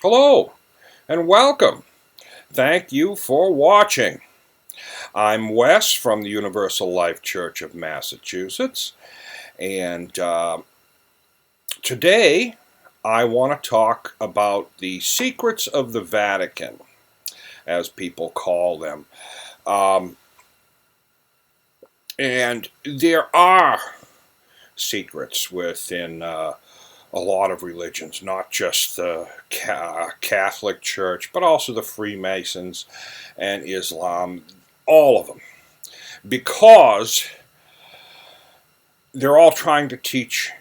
Hello and welcome. Thank you for watching. I'm Wes from the Universal Life Church of Massachusetts, and today I want to talk about the secrets of the Vatican, as people call them. And there are secrets within a lot of religions, not just the Catholic Church, but also the Freemasons and Islam, all of them, because they're all trying to teach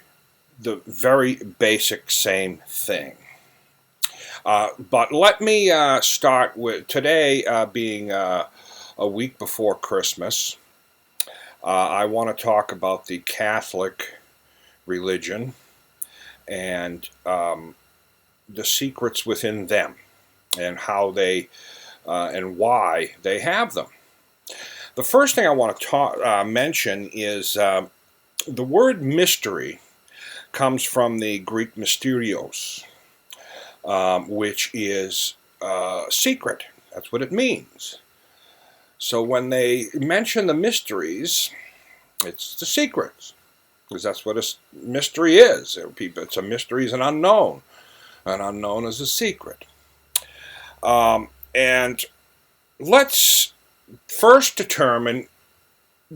the very basic same thing. But let me start with today being a week before Christmas. I want to talk about the Catholic religion and the secrets within them and how they and why they have them. The first thing I want to mention is the word mystery comes from the Greek mysterios, which is secret. That's what it means. So when they mention the mysteries, it's the secrets, because that's what a mystery is. It's a mystery is an unknown. An unknown is a secret. And let's first determine,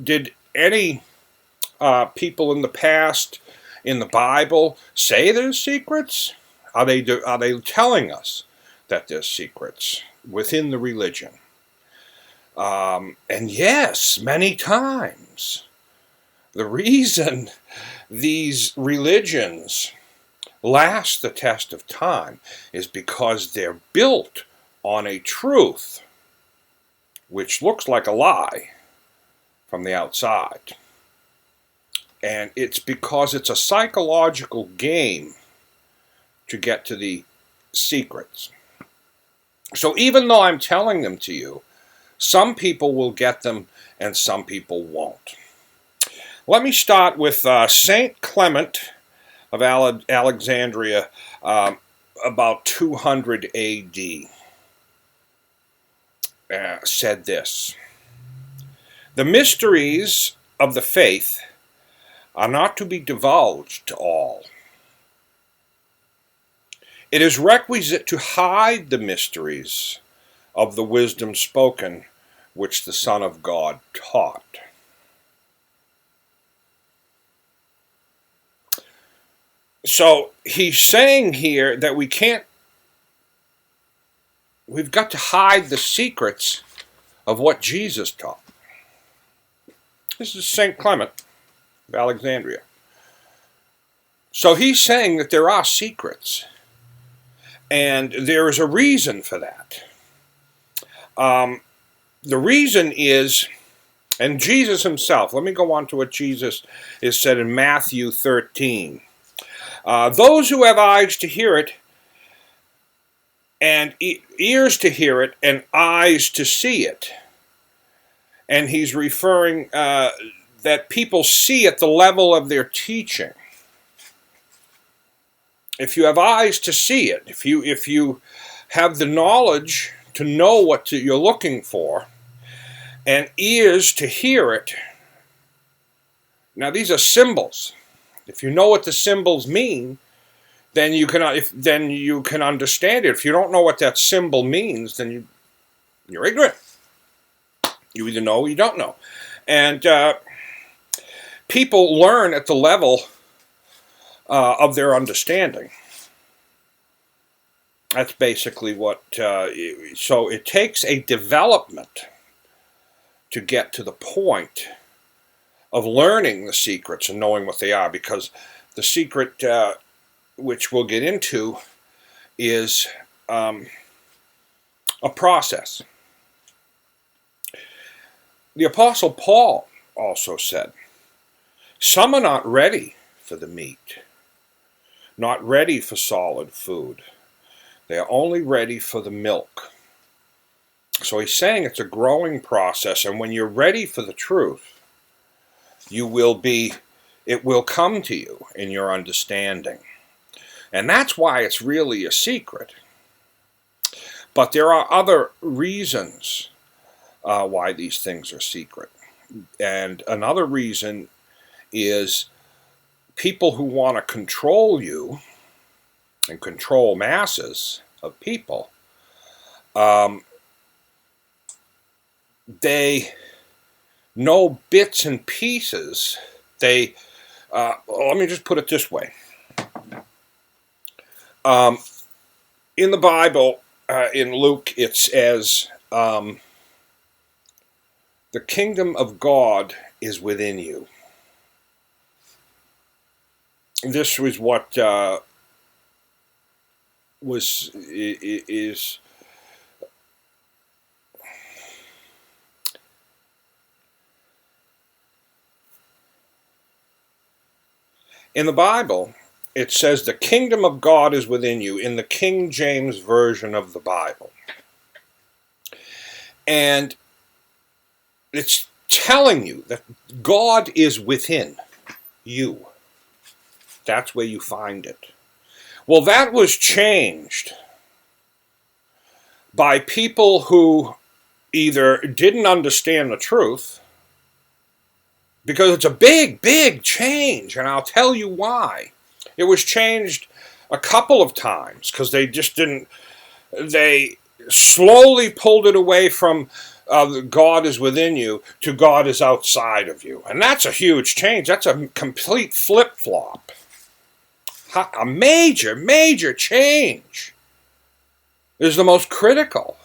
did any people in the past in the Bible say there's secrets? Are they telling us that there's secrets within the religion? And yes, many times. The reason these religions last the test of time is because they're built on a truth which looks like a lie from the outside. And it's because it's a psychological game to get to the secrets. So even though I'm telling them to you, some people will get them and some people won't. Let me start with Saint Clement of Alexandria, about 200 A.D. Said this: "The mysteries of the faith are not to be divulged to all. It is requisite to hide the mysteries of the wisdom spoken, which the Son of God taught." So he's saying here that we've got to hide the secrets of what Jesus taught. This is St. Clement of Alexandria. So he's saying that there are secrets, and there is a reason for that. The reason is, and Jesus himself, let me go on to what Jesus is said in Matthew 13. Those who have eyes to hear it, and ears to hear it, and eyes to see it. And he's referring that people see at the level of their teaching. If you have eyes to see it, if you have the knowledge to know what you're looking for, and ears to hear it. Now these are symbols. If you know what the symbols mean, then you can understand it. If you don't know what that symbol means, then you're ignorant. You either know or you don't know. And people learn at the level of their understanding. That's basically what, so it takes a development to get to the point of learning the secrets and knowing what they are, because the secret, which we'll get into, is a process. The Apostle Paul also said, "Some are not ready for the meat, not ready for solid food. They are only ready for the milk." So he's saying it's a growing process, and when you're ready for the truth, it will come to you in your understanding. And that's why it's really a secret. But there are other reasons why these things are secret. And another reason is people who want to control you and control masses of people, they know bits and pieces. Let me just put it this way. In the Bible, in Luke, it says, the kingdom of God is within you. This was what is in the Bible. It says the kingdom of God is within you in the King James Version of the Bible. And it's telling you that God is within you. That's where you find it. Well, that was changed by people who either didn't understand the truth, because it's a big, big change, and I'll tell you why. It was changed a couple of times because they just didn't, they slowly pulled it away from God is within you to God is outside of you. And that's a huge change. That's a complete flip-flop. A major, major change is the most critical.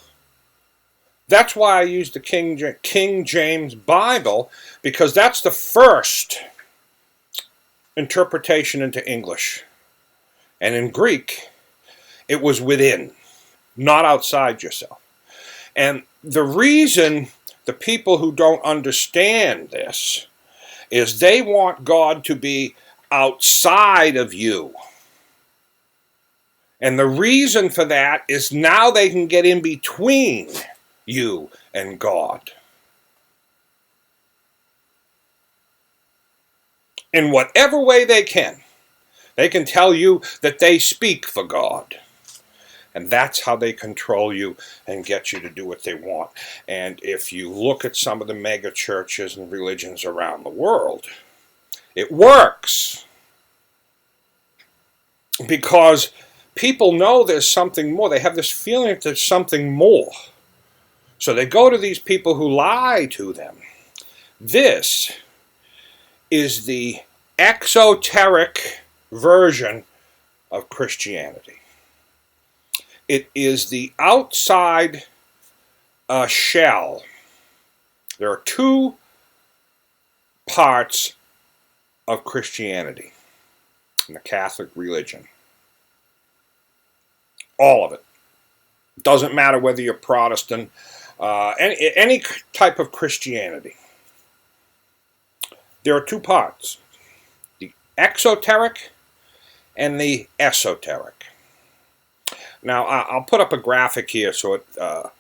That's why I use the King James Bible, because that's the first interpretation into English. And in Greek, it was within, not outside yourself. And the reason the people who don't understand this is they want God to be outside of you. And the reason for that is now they can get in between you and God. In whatever way they can tell you that they speak for God. And that's how they control you and get you to do what they want. And if you look at some of the mega churches and religions around the world, it works. Because people know there's something more. They have this feeling that there's something more. So they go to these people who lie to them. This is the exoteric version of Christianity. It is the outside shell. There are two parts of Christianity in the Catholic religion. All of it. Doesn't matter whether you're Protestant, any type of Christianity. There are two parts, the exoteric and the esoteric. Now, I'll put up a graphic here so to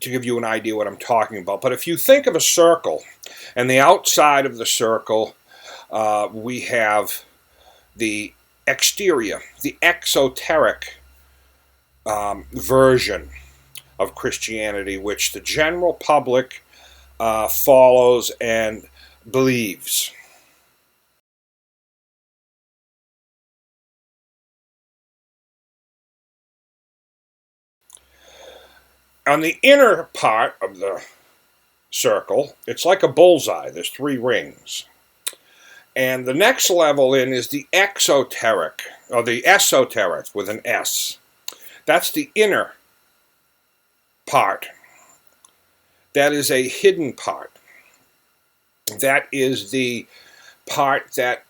give you an idea what I'm talking about. But if you think of a circle, and the outside of the circle, we have the exterior, the exoteric version of Christianity, which the general public follows and believes. On the inner part of the circle, it's like a bullseye. There's 3 rings. And the next level in is the exoteric, or the esoteric with an S. That's the inner part. That is a hidden part. That is the part that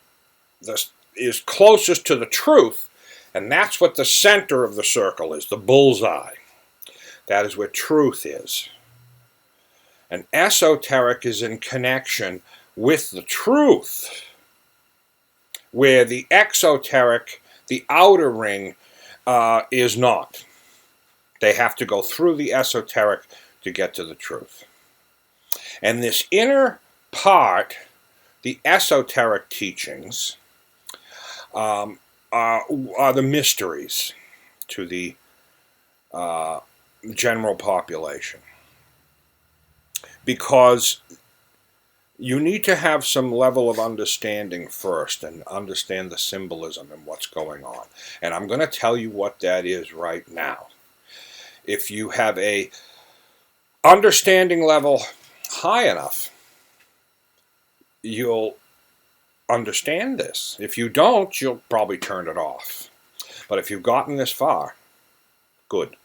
is closest to the truth, and that's what the center of the circle is, the bullseye. That is where truth is. And esoteric is in connection with the truth, where the exoteric, the outer ring, is not. They have to go through the esoteric to get to the truth. And this inner part, the esoteric teachings, are the mysteries to the general population, because you need to have some level of understanding first and understand the symbolism and what's going on. And I'm going to tell you what that is right now. If you have a understanding level high enough, you'll understand this. If you don't, you'll probably turn it off. But if you've gotten this far, good.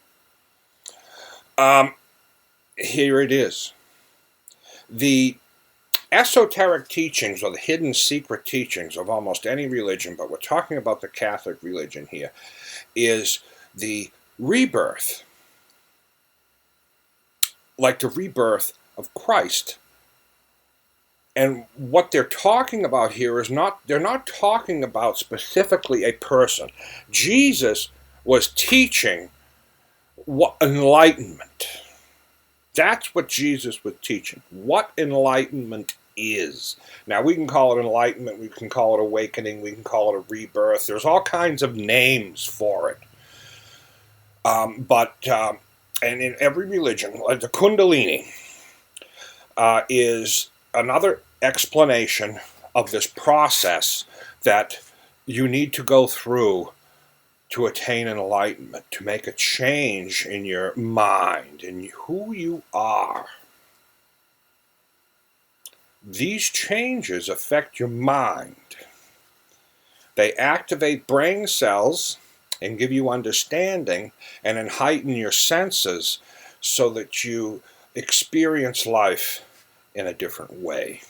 Here it is. The esoteric teachings, or the hidden secret teachings of almost any religion, but we're talking about the Catholic religion here, is the rebirth, like the rebirth of Christ. And what they're talking about here is they're not talking about specifically a person. Jesus was teaching what enlightenment. That's what Jesus was teaching. What enlightenment is. Now, we can call it enlightenment, we can call it awakening, we can call it a rebirth. There's all kinds of names for it. And in every religion, like the Kundalini is another explanation of this process that you need to go through to attain enlightenment, to make a change in your mind and who you are. These changes affect your mind. They activate brain cells and give you understanding and heighten your senses so that you experience life in a different way.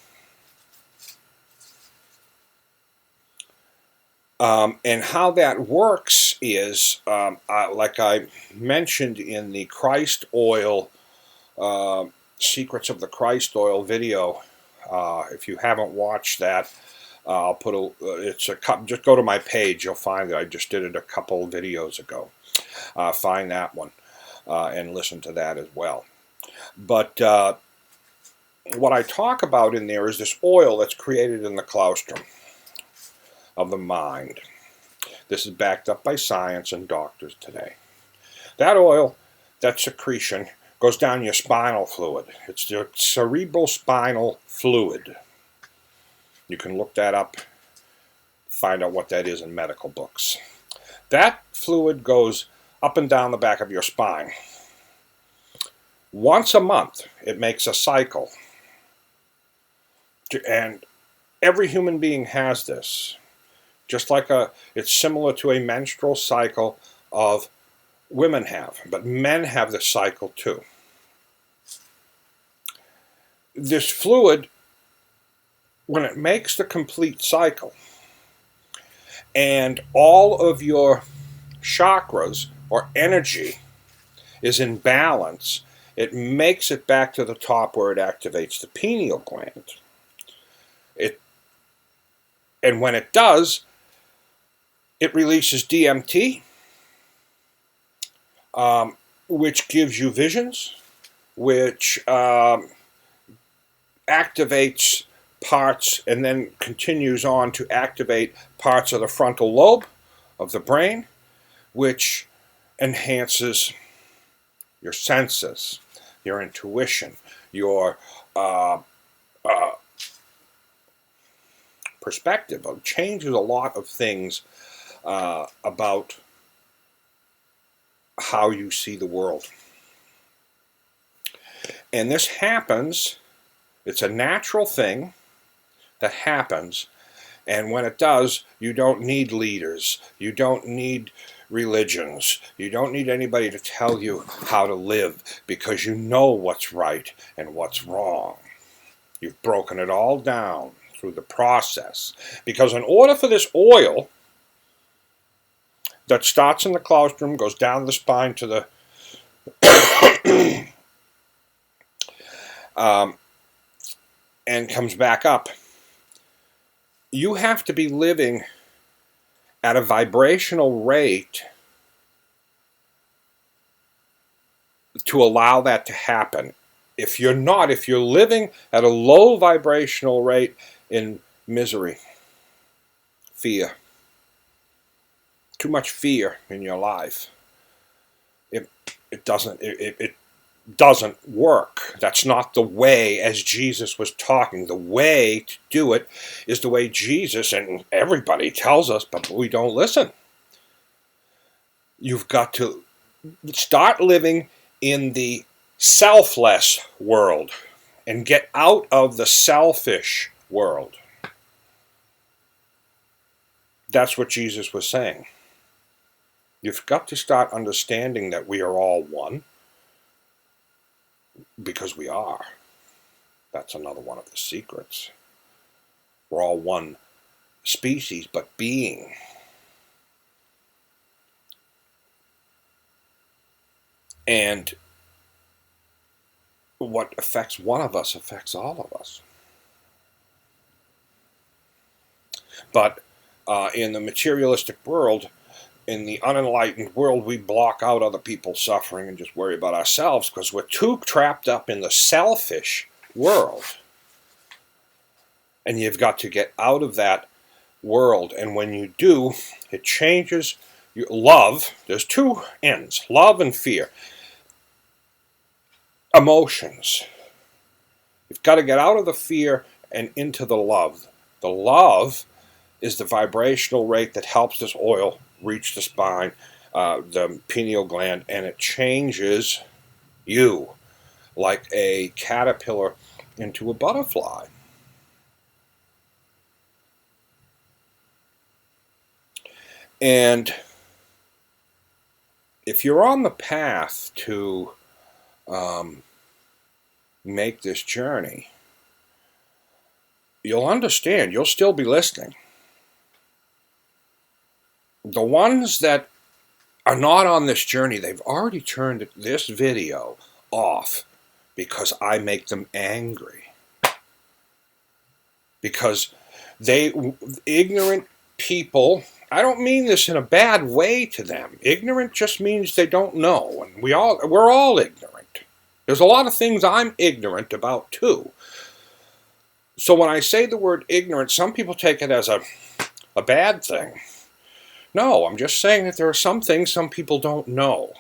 And how that works is, like I mentioned in the Christ Oil, Secrets of the Christ Oil video. If you haven't watched that, I'll put just go to my page, you'll find that I just did it a couple videos ago. Find that one and listen to that as well. But what I talk about in there is this oil that's created in the claustrum of the mind. This is backed up by science and doctors today. That oil, that secretion, goes down your spinal fluid. It's the cerebral spinal fluid. You can look that up, find out what that is in medical books. That fluid goes up and down the back of your spine. Once a month, it makes a cycle. And every human being has this. Just like it's similar to a menstrual cycle of women have, but men have this cycle too. This fluid, when it makes the complete cycle, and all of your chakras or energy is in balance, it makes it back to the top where it activates the pineal gland. And when it does, it releases DMT, which gives you visions, which activates parts and then continues on to activate parts of the frontal lobe of the brain, which enhances your senses, your intuition, your perspective. It changes a lot of things about how you see the world. And this happens, it's a natural thing that happens, and when it does, you don't need leaders, you don't need religions, you don't need anybody to tell you how to live, because you know what's right and what's wrong. You've broken it all down through the process. Because in order for this oil that starts in the claustrum, goes down the spine to the and comes back up, you have to be living at a vibrational rate to allow that to happen. If you're living at a low vibrational rate in misery, fear, too much fear in your life, it doesn't work. That's not the way as Jesus was talking. The way to do it is the way Jesus and everybody tells us, but we don't listen. You've got to start living in the selfless world and get out of the selfish world. That's what Jesus was saying. You've got to start understanding that we are all one, because we are. That's another one of the secrets. We're all one species, but being. And what affects one of us affects all of us. But in the materialistic world, in the unenlightened world, we block out other people's suffering and just worry about ourselves because we're too trapped up in the selfish world. And you've got to get out of that world. And when you do, it changes your love. There's two ends, love and fear. Emotions. You've got to get out of the fear and into the love. The love is the vibrational rate that helps this oil reach the spine, the pineal gland, and it changes you like a caterpillar into a butterfly. And if you're on the path to make this journey, you'll understand, you'll still be listening. The ones that are not on this journey, they've already turned this video off because I make them angry. Because ignorant people, I don't mean this in a bad way to them. Ignorant just means they don't know, and we're all ignorant. There's a lot of things I'm ignorant about too. So when I say the word ignorant, some people take it as a bad thing. No, I'm just saying that there are some things some people don't know.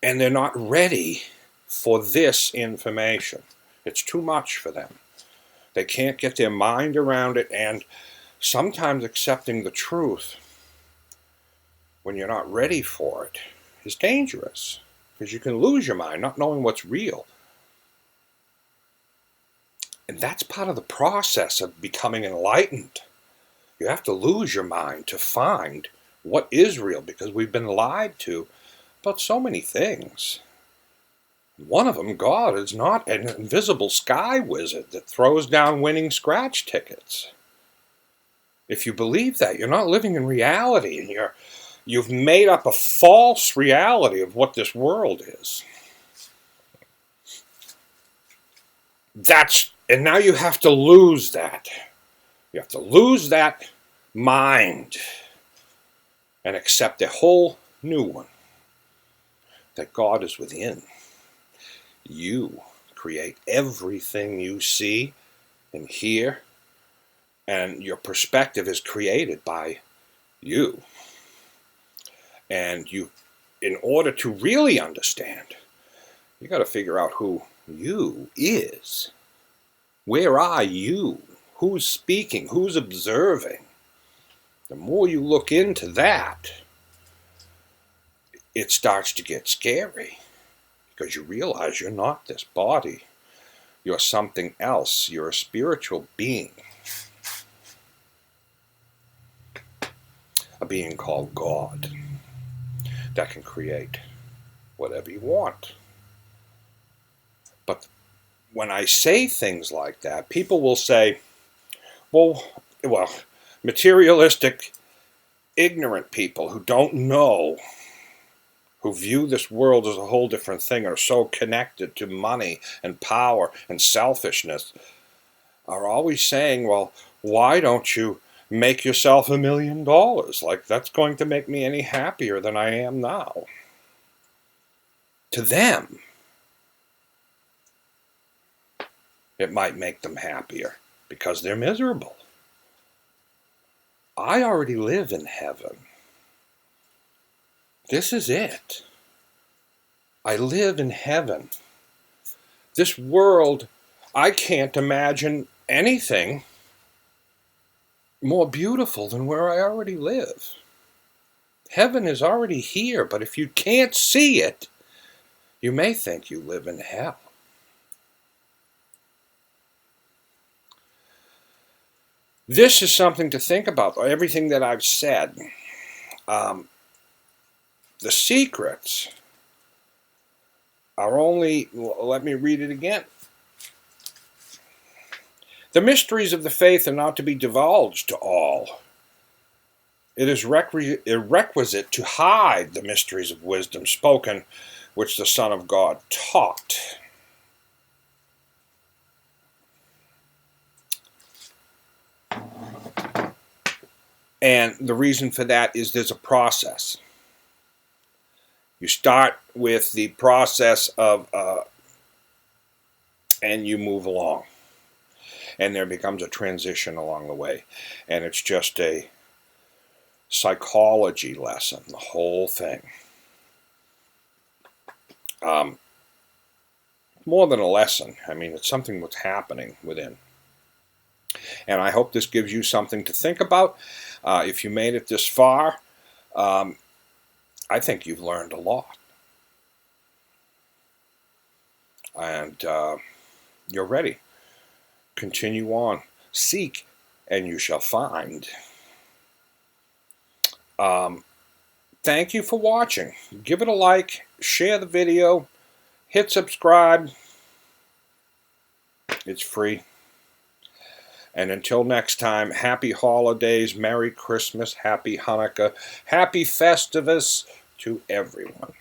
And they're not ready for this information. It's too much for them. They can't get their mind around it, and sometimes accepting the truth when you're not ready for it is dangerous, because you can lose your mind not knowing what's real. And that's part of the process of becoming enlightened. You have to lose your mind to find what is real, because we've been lied to about so many things. One of them, God is not an invisible sky wizard that throws down winning scratch tickets. If you believe that, you're not living in reality, and you've made up a false reality of what this world is. And now you have to lose that. You have to lose that mind and accept a whole new one. That God is within. You create everything you see and hear, and your perspective is created by you. And in order to really understand, you got to figure out who you is. Where are you? Who's speaking? Who's observing? The more you look into that, it starts to get scary, because you realize you're not this body. You're something else. You're a spiritual being. A being called God that can create whatever you want. But when I say things like that, people will say, well, materialistic, ignorant people who don't know, who view this world as a whole different thing, are so connected to money and power and selfishness, are always saying, well, why don't you make yourself $1 million? Like, that's going to make me any happier than I am now. To them, it might make them happier because they're miserable. I already live in heaven. This is it. I live in heaven. This world, I can't imagine anything more beautiful than where I already live. Heaven is already here, but if you can't see it, you may think you live in hell. This is something to think about, everything that I've said. The secrets are only, let me read it again. The mysteries of the faith are not to be divulged to all. It is requisite to hide the mysteries of wisdom spoken, which the Son of God taught. And the reason for that is there's a process. You start with the process of, and you move along. And there becomes a transition along the way. And it's just a psychology lesson, the whole thing. More than a lesson. I mean, it's something that's happening within. And I hope this gives you something to think about. If you made it this far, I think you've learned a lot. And you're ready. Continue on. Seek, and you shall find. Thank you for watching. Give it a like, share the video, hit subscribe. It's free. And until next time, happy holidays, Merry Christmas, Happy Hanukkah, Happy Festivus to everyone.